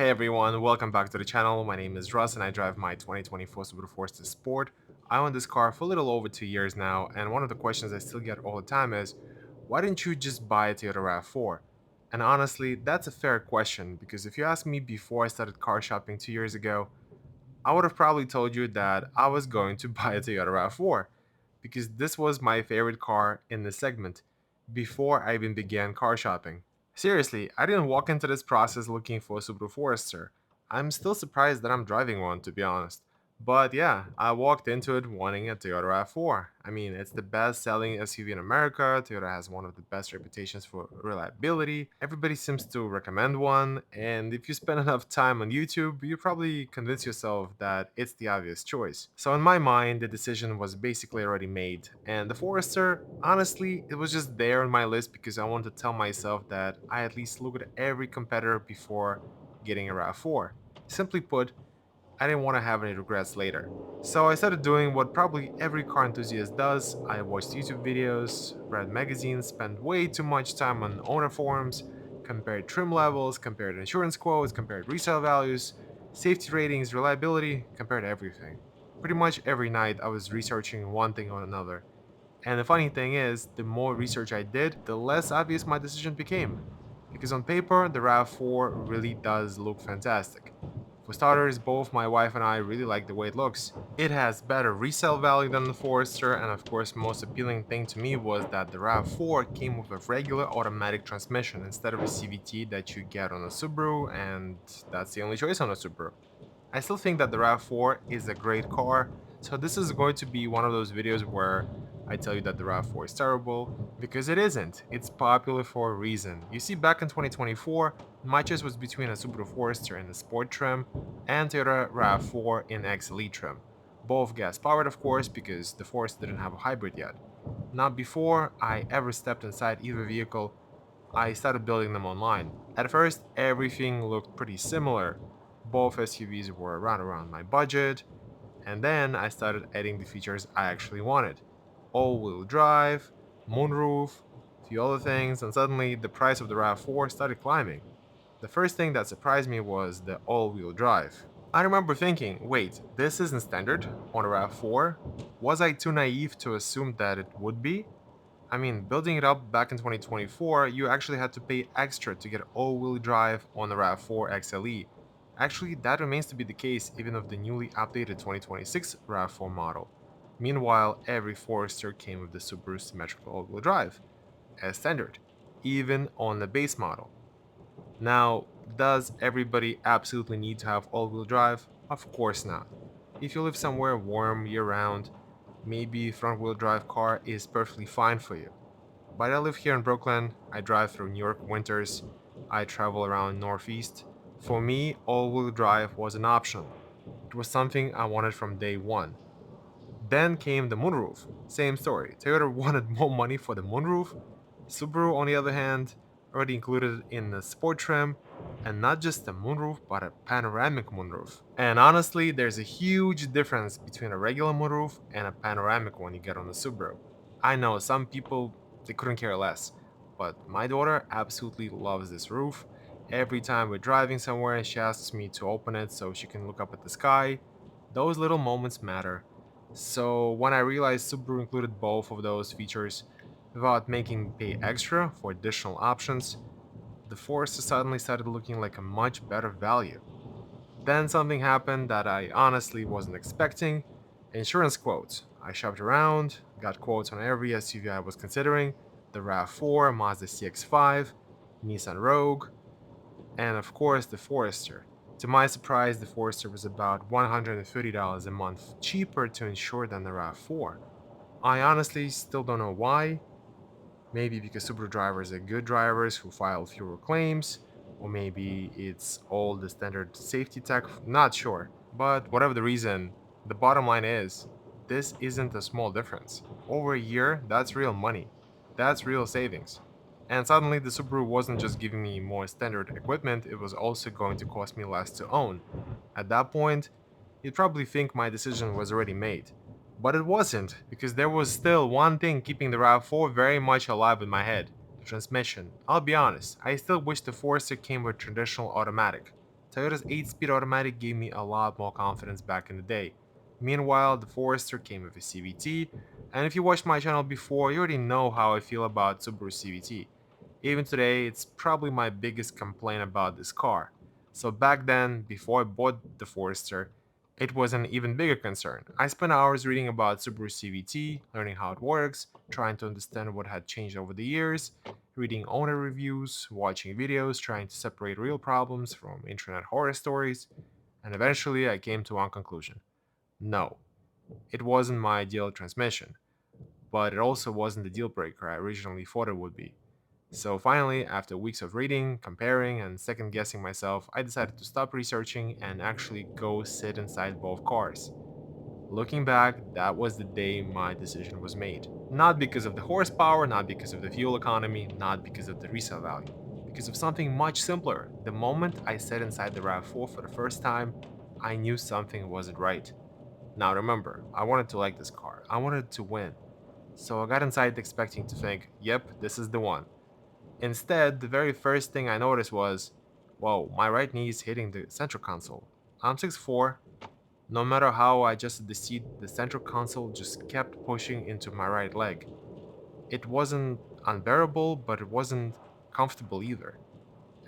Hey everyone, welcome back to the channel. My name is Russ and I drive my 2024 Subaru Forester Sport. I own this car for a little over 2 years now, and one of the questions I still get all the time is, why didn't you just buy a Toyota RAV4? And honestly, that's a fair question because if you asked me before I started car shopping 2 years ago, I would have probably told you that I was going to buy a Toyota RAV4 because this was my favorite car in the segment before I even began car shopping. Seriously, I didn't walk into this process looking for a Subaru Forester. I'm still surprised that I'm driving one, to be honest. But yeah, I walked into it wanting a Toyota RAV4. I mean, it's the best selling SUV in America. Toyota has one of the best reputations for reliability. Everybody seems to recommend one, and if you spend enough time on YouTube, you probably convince yourself that it's the obvious choice. So in my mind, the decision was basically already made, and the Forester, honestly, it was just there on my list because I wanted to tell myself that I at least looked at every competitor before getting a RAV4. Simply put, I didn't want to have any regrets later. So I started doing what probably every car enthusiast does. I watched YouTube videos, read magazines, spent way too much time on owner forums, compared trim levels, compared insurance quotes, compared resale values, safety ratings, reliability, compared everything. Pretty much every night I was researching one thing or another. And the funny thing is, the more research I did, the less obvious my decision became. Because on paper, the RAV4 really does look fantastic. For starters, both my wife and I really like the way it looks. It has better resale value than the Forester, and of course most appealing thing to me was that the RAV4 came with a regular automatic transmission instead of a CVT that you get on a Subaru, and that's the only choice on a Subaru. I still think that the RAV4 is a great car, so this is going to be one of those videos where I tell you that the RAV4 is terrible, because it isn't. It's popular for a reason. You see, back in 2024, my choice was between a Subaru Forester in the Sport trim and Toyota RAV4 in XLE trim. Both gas-powered, of course, because the Forester didn't have a hybrid yet. Not before I ever stepped inside either vehicle, I started building them online. At first, everything looked pretty similar. Both SUVs were around my budget, and then I started adding the features I actually wanted. All-wheel drive, moonroof, a few other things, and suddenly the price of the RAV4 started climbing. The first thing that surprised me was the all-wheel drive. I remember thinking, wait, this isn't standard on a RAV4? Was I too naive to assume that it would be? I mean, building it up back in 2024, you actually had to pay extra to get all-wheel drive on the RAV4 XLE. Actually, that remains to be the case even of the newly updated 2026 RAV4 model. Meanwhile, every Forester came with the Subaru symmetrical all-wheel drive, as standard, even on the base model. Now, does everybody absolutely need to have all-wheel drive? Of course not. If you live somewhere warm year-round, maybe front-wheel drive car is perfectly fine for you. But I live here in Brooklyn, I drive through New York winters, I travel around Northeast. For me, all-wheel drive was an option. It was something I wanted from day one. Then came the moonroof. Same story. Toyota wanted more money for the moonroof. Subaru, on the other hand, already included in the sport trim, and not just a moonroof, but a panoramic moonroof. And honestly, there's a huge difference between a regular moonroof and a panoramic one you get on the Subaru. I know some people, they couldn't care less, but my daughter absolutely loves this roof. Every time we're driving somewhere, she asks me to open it so she can look up at the sky. Those little moments matter. So when I realized Subaru included both of those features without making me pay extra for additional options, the Forester suddenly started looking like a much better value. Then something happened that I honestly wasn't expecting. Insurance quotes. I shopped around, got quotes on every SUV I was considering, the RAV4, Mazda CX-5, Nissan Rogue, and of course the Forester. To my surprise, the Forester was about $150 a month cheaper to insure than the RAV4. I honestly still don't know why. Maybe because Subaru drivers are good drivers who file fewer claims, or maybe it's all the standard safety tech, not sure. But whatever the reason, the bottom line is, this isn't a small difference. Over a year, that's real money. That's real savings. And suddenly the Subaru wasn't just giving me more standard equipment, it was also going to cost me less to own. At that point, you'd probably think my decision was already made. But it wasn't, because there was still one thing keeping the RAV4 very much alive in my head: the transmission. I'll be honest, I still wish the Forester came with traditional automatic. Toyota's 8-speed automatic gave me a lot more confidence back in the day. Meanwhile, the Forester came with a CVT, and if you watched my channel before, you already know how I feel about Subaru CVT. Even today, it's probably my biggest complaint about this car. So back then, before I bought the Forester, it was an even bigger concern. I spent hours reading about Subaru CVT, learning how it works, trying to understand what had changed over the years, reading owner reviews, watching videos, trying to separate real problems from internet horror stories, and eventually I came to one conclusion. No, it wasn't my ideal transmission, but it also wasn't the deal breaker I originally thought it would be. So finally, after weeks of reading, comparing, and second guessing myself, I decided to stop researching and actually go sit inside both cars. Looking back, that was the day my decision was made. Not because of the horsepower, not because of the fuel economy, not because of the resale value. Because of something much simpler. The moment I sat inside the RAV4 for the first time, I knew something wasn't right. Now remember, I wanted to like this car. I wanted to win. So I got inside expecting to think, yep, this is the one. Instead, the very first thing I noticed was, whoa, my right knee is hitting the central console. I'm 6'4". No matter how I adjusted the seat, the central console just kept pushing into my right leg. It wasn't unbearable, but it wasn't comfortable either.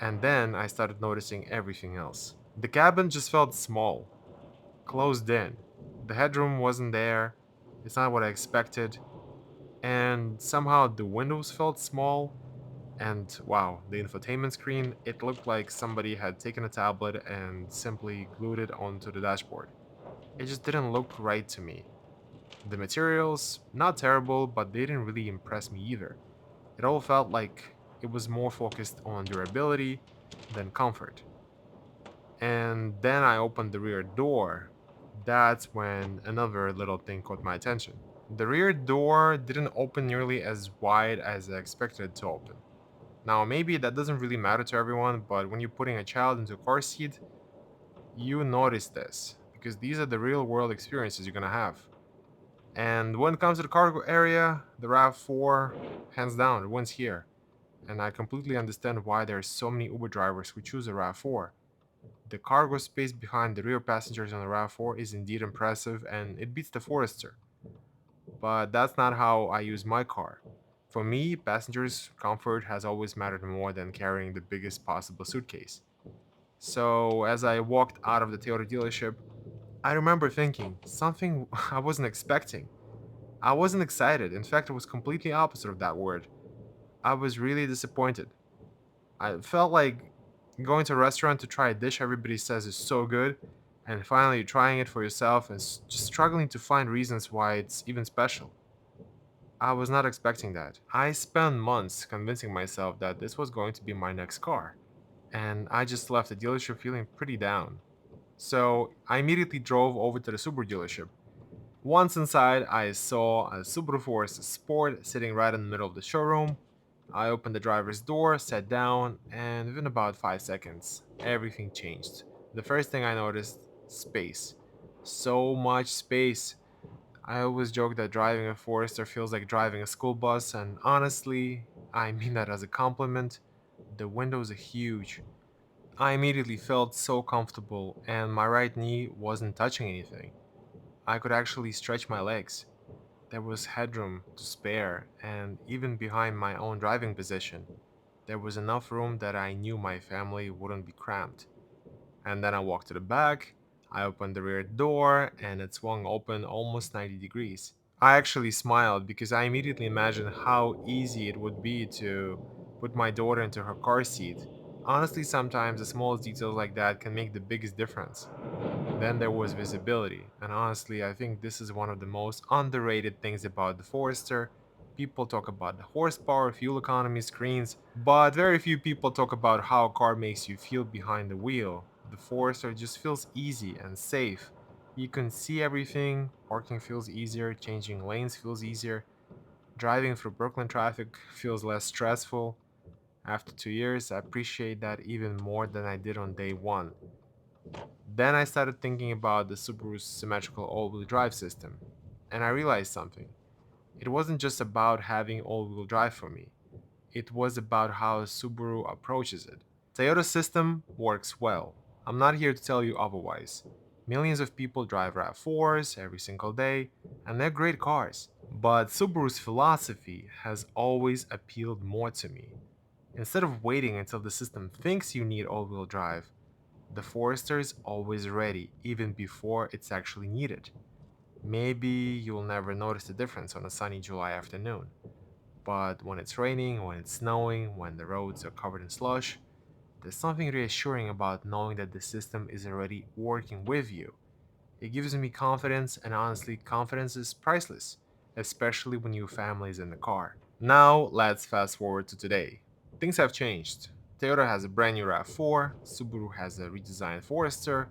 And then I started noticing everything else. The cabin just felt small, closed in. The headroom wasn't there. It's not what I expected. And somehow the windows felt small. And wow, the infotainment screen, it looked like somebody had taken a tablet and simply glued it onto the dashboard. It just didn't look right to me. The materials, not terrible, but they didn't really impress me either. It all felt like it was more focused on durability than comfort. And then I opened the rear door. That's when another little thing caught my attention. The rear door didn't open nearly as wide as I expected it to open. Now, maybe that doesn't really matter to everyone, but when you're putting a child into a car seat, you notice this because these are the real world experiences you're gonna have. And when it comes to the cargo area, the RAV4, hands down, it wins here. And I completely understand why there are so many Uber drivers who choose a RAV4. The cargo space behind the rear passengers on the RAV4 is indeed impressive and it beats the Forester. But that's not how I use my car. For me, passengers' comfort has always mattered more than carrying the biggest possible suitcase. So as I walked out of the Toyota dealership, I remember thinking something I wasn't expecting. I wasn't excited. In fact, it was completely opposite of that word. I was really disappointed. I felt like going to a restaurant to try a dish everybody says is so good, and finally trying it for yourself and just struggling to find reasons why it's even special. I was not expecting that. I spent months convincing myself that this was going to be my next car, and I just left the dealership feeling pretty down. So I immediately drove over to the Subaru dealership. Once inside, I saw a Subaru Forester Sport sitting right in the middle of the showroom. I opened the driver's door, sat down, and within about 5 seconds, everything changed. The first thing I noticed, space. So much space. I always joke that driving a Forester feels like driving a school bus, and honestly, I mean that as a compliment. The windows are huge. I immediately felt so comfortable, and my right knee wasn't touching anything. I could actually stretch my legs. There was headroom to spare, and even behind my own driving position, there was enough room that I knew my family wouldn't be cramped. And then I walked to the back, I opened the rear door, and it swung open almost 90 degrees. I actually smiled because I immediately imagined how easy it would be to put my daughter into her car seat. Honestly, sometimes the smallest details like that can make the biggest difference. Then there was visibility, and honestly, I think this is one of the most underrated things about the Forester. People talk about the horsepower, fuel economy, screens, but very few people talk about how a car makes you feel behind the wheel. The Forester just feels easy and safe. You can see everything, parking feels easier, changing lanes feels easier, driving through Brooklyn traffic feels less stressful. After 2 years, I appreciate that even more than I did on day one. Then I started thinking about the Subaru's symmetrical all-wheel drive system, and I realized something. It wasn't just about having all-wheel drive for me. It was about how Subaru approaches it. Toyota's system works well. I'm not here to tell you otherwise. Millions of people drive RAV4s every single day, and they're great cars. But Subaru's philosophy has always appealed more to me. Instead of waiting until the system thinks you need all-wheel drive, the Forester is always ready, even before it's actually needed. Maybe you'll never notice the difference on a sunny July afternoon, but when it's raining, when it's snowing, when the roads are covered in slush, there's something reassuring about knowing that the system is already working with you. It gives me confidence, and honestly, confidence is priceless, especially when your family is in the car. Now, let's fast forward to today. Things have changed. Toyota has a brand new RAV4, Subaru has a redesigned Forester,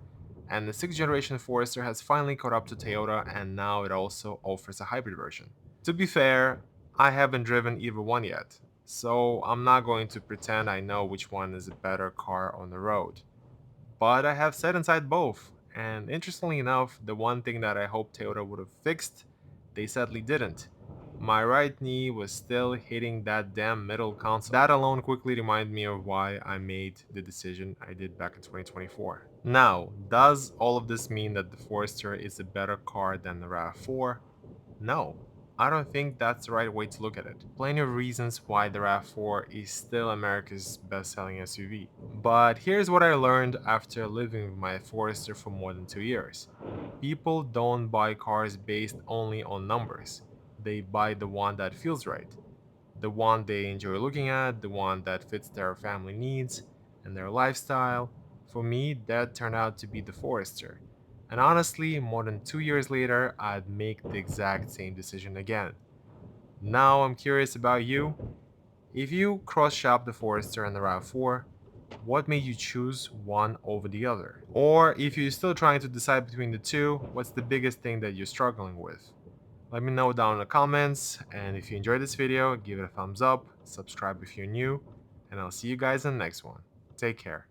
and the 6th generation Forester has finally caught up to Toyota, and now it also offers a hybrid version. To be fair, I haven't driven either one yet, so I'm not going to pretend I know which one is a better car on the road. But I have sat inside both, and interestingly enough, the one thing that I hoped Toyota would have fixed, they sadly didn't. My right knee was still hitting that damn middle console. That alone quickly reminded me of why I made the decision I did back in 2024. Now, does all of this mean that the Forester is a better car than the RAV4? No, I don't think that's the right way to look at it. Plenty of reasons why the RAV4 is still America's best-selling SUV. But here's what I learned after living with my Forester for more than 2 years. People don't buy cars based only on numbers. They buy the one that feels right, the one they enjoy looking at, the one that fits their family needs and their lifestyle. For me, that turned out to be the Forester. And honestly, more than 2 years later, I'd make the exact same decision again. Now I'm curious about you. If you cross shop the Forester and the RAV4, what made you choose one over the other? Or if you're still trying to decide between the two, what's the biggest thing that you're struggling with? Let me know down in the comments, and if you enjoyed this video, give it a thumbs up, subscribe if you're new, and I'll see you guys in the next one. Take care.